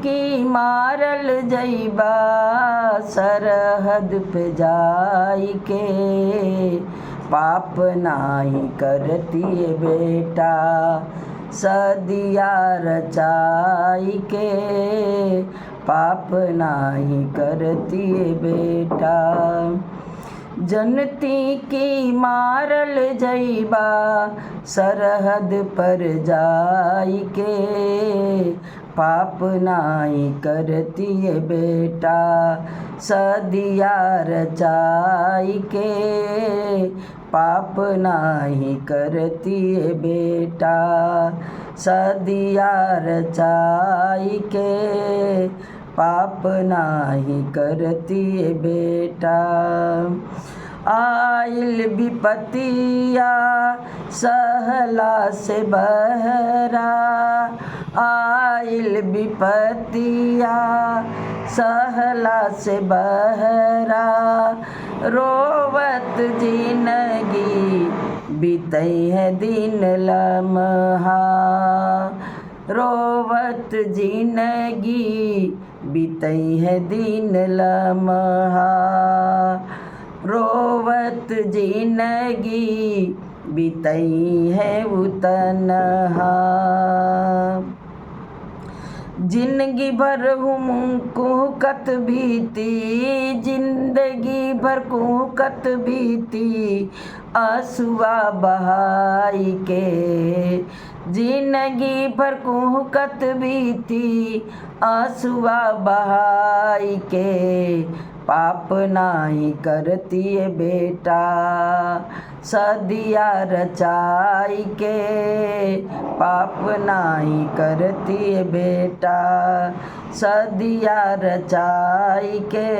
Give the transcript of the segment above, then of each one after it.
की मारल जइबा सरहद पे जाई के, पाप नाही करती बेटा सदिया रचाई के, पाप नाही करती बेटा। जनती की मारल जइबा सरहद पर जाई के, पाप नाही करती बेटा सदिया रचाई के, पाप नाही करती बेटा सदिया रचाई के, पाप नाही करती बेटा। आइल विपतिया सहला से बहरा, आइल विपतिया सहला से बहरा, रोवत जिंदगी बीतई है दिन लम्हा, रोवत जिंदगी बीतई है दिन लम्हा, रोवत जिंदगी बीतई है वो तन्हा। जिंदगी भर कुहकत बीती, जिंदगी भर कुहकत बीती, आंसुआ बहाई के, जिंदगी भर कुहकत बीती, आंसुआ बहाई के, पाप नाही करती बेटा सदिया रचाई के, पाप नाही करती बेटा सदिया रचाई के,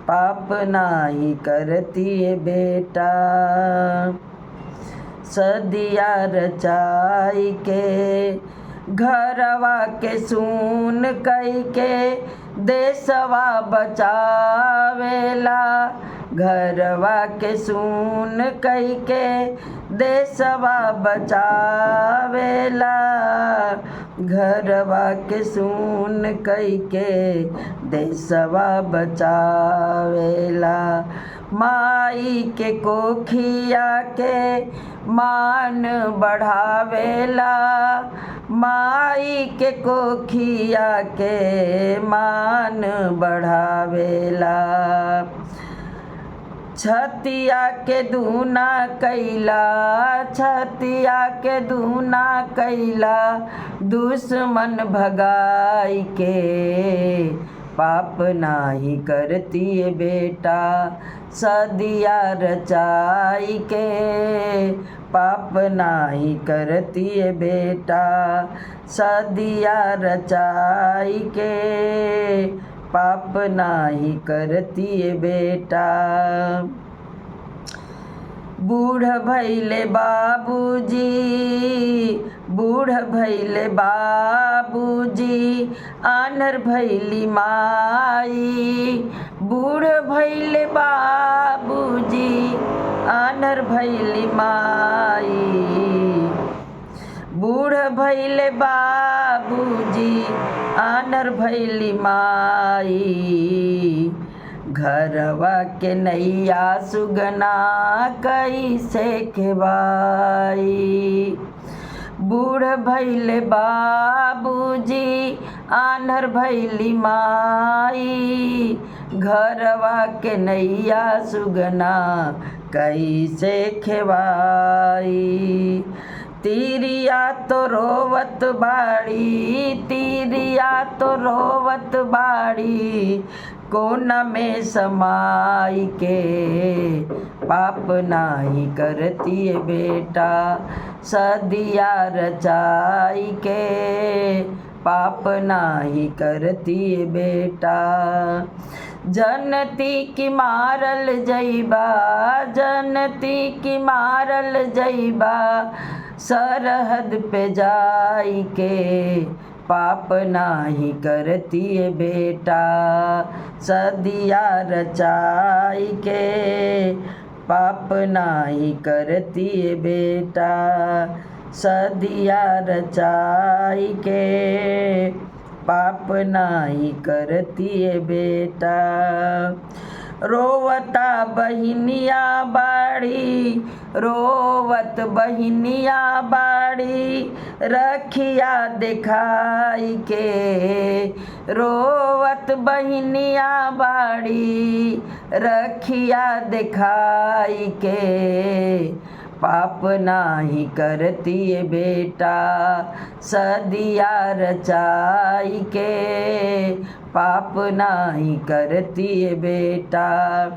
पाप नाही करती बेटा सदिया रचाई के। घरवा के सून कई के देशवा बचावेला, घरवा के सून कई के देशवा बचावेला, घरवा के सून कई के देशवा बचावेला। माई के कोखिया के मान बढ़ावेला, माई के कोखिया के मान बढ़ावेला। छतिया के दूना कैला, छतिया के दूना कैला, दुश्मन भगाई के, पाप नाही करती बेटा सदिया रचाई के, पाप नाही करती बेटा सदिया रचाई के, पाप नाही करती बेटा। बूढ़ भैले बाबूजी, बूढ़ भैले बाबूजी, आनर भैली माई, बूढ़ भैले बाबूजी, आनर भैली माई, बूढ़ भैले बाबूजी, आनर भैली माई, घरवा के नैया सुगना कैसे खेवाई। बूढ़ भैले बाबूजी, आन्हर भैली माई, घरवा के नैया सुगना कैसे खेवाई। तीरिया तो रोवत बाड़ी, तीरिया तो रोवत बाड़ी, कोना में समाई के, पाप नाही करती बेटा सदिया रचाई के, पाप नाही करती बेटा। जनती की मारल जइबा, जनती की मारल जइबा, सरहद पे जाई के, पाप नाही करती बेटा सदिया रचाई के, पाप नाही करती बेटा सदिया रचाई के, पाप नाही करती है बेटा। रोवता बहिनिया बाड़ी, रोवत बहिनिया बाड़ी, रखिया दिखाई के। रोवत बहिनिया बाड़ी, रखिया दिखाई के। पाप नाही करती है बेटा, सदिया रचाई के। पाप नाही करती है बेटा।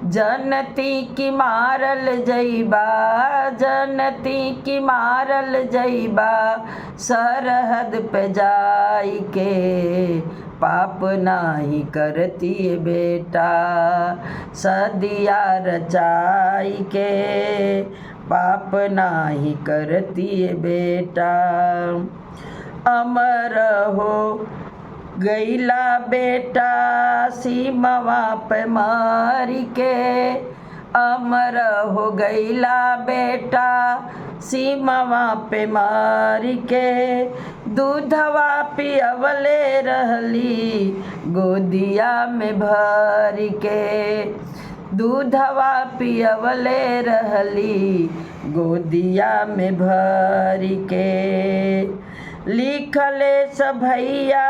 जनती की मारल जइबा, जनती की मारल जइबा, सरहद पे जाई के। पाप नाही करती है बेटा, सदिया रचाई के। पाप नाही करती है बेटा। अमर हो गईला बेटा, सीमवा पे मारी के। अमर हो गईला बेटा, सीमवा पे मारी के। दूधवा पियवले रहली, गोदिया में भर के। दूधवा पियवले रहली, गोदिया में भर के। लिखले सब भैया,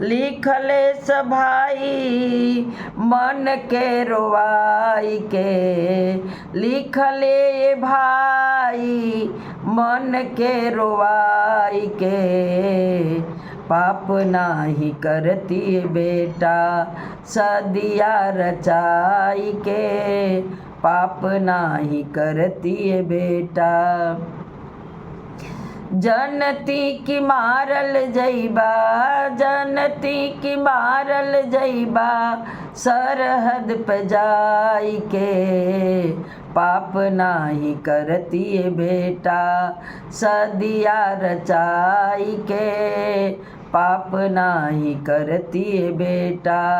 लिखले सब भाई, मन के रोवाई के। लिखले भाई, मन के रोवाई के। पाप नाही करती बेटा, सदिया रचाई के। पाप नाही करती बेटा। जनती की मारल जइबा, जनती की मारल जइबा, सरहद पे जाई के। पाप नाही करती है बेटा, सदिया रचाई के। पाप नाही करती है बेटा।